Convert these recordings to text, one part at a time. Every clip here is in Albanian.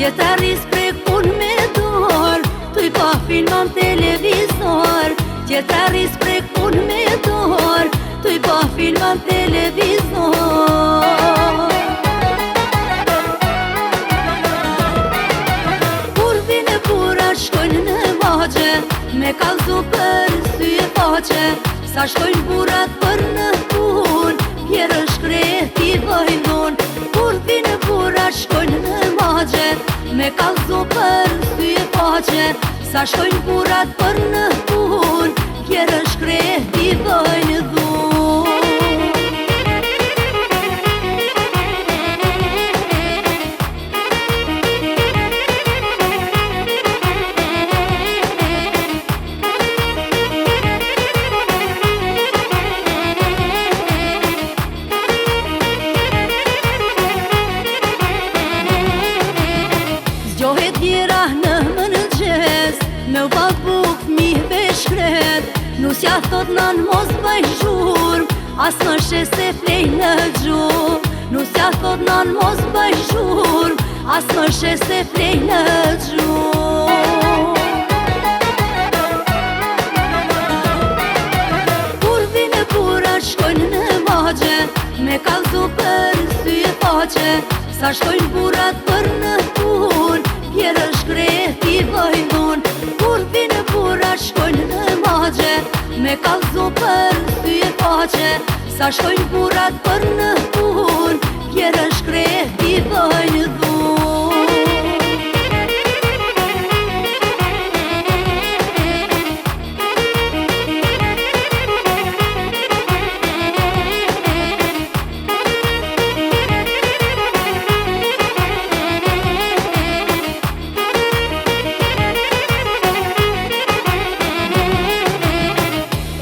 që të rris prek pun me dor, tu i pa filman televizor, që të rris prek pun me dor, tu i pa filman televizor. Kur vine bura shkojnë në magje, me kalzu për sy e faqe, sa shkojnë burat për në pun, pjerë shkreti vajnon. Kur vine bura shkojnë në magje, me kalzu për sy e faqe, sa shkojnë burat për në pun, pjerë shkreti vajnon. Zgjohet vjera në mëngjes, me u babuk fëmijëve shkret, nusja thot nan mos bëj zhurm, as më she se flej në gjurm. Nusja thot nan mos bëj zhurm, as më she se flej në gjurm. Kur vine bura shkojnë në magje, me kalzu për sy e faqe, sa shkojnë burat për në pun, pjerë shkreti vajnon. Kur vine bura shkojnë në magje, me kalzu për sy e faqe, sa shkojnë burat për në pun, pjerë shkreti vajnon.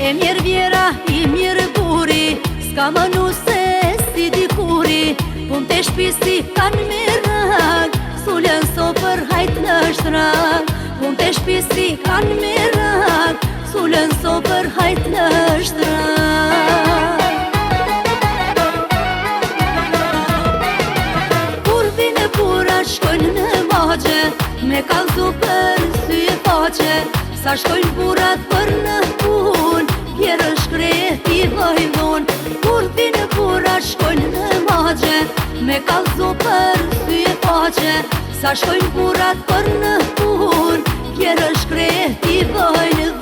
E mirë vjera, i mirë buri, s'ka më nuse si dikuri, pun të shpisi kanë mirak, sulën so për hajt në shtrak. Pun të shpisi kanë mirak, sulën so për hajt në shtrak. Kur vine bura shkojnë në magje, me kalzu për sy e faqe, sa shkojnë burat për në pun, pjerë shkreti vajnon. Kur vine bura shkojnë në magje, me kalzu për sy e faqe, sa shkojnë burat për në pun, pjerë shkreti vajnon.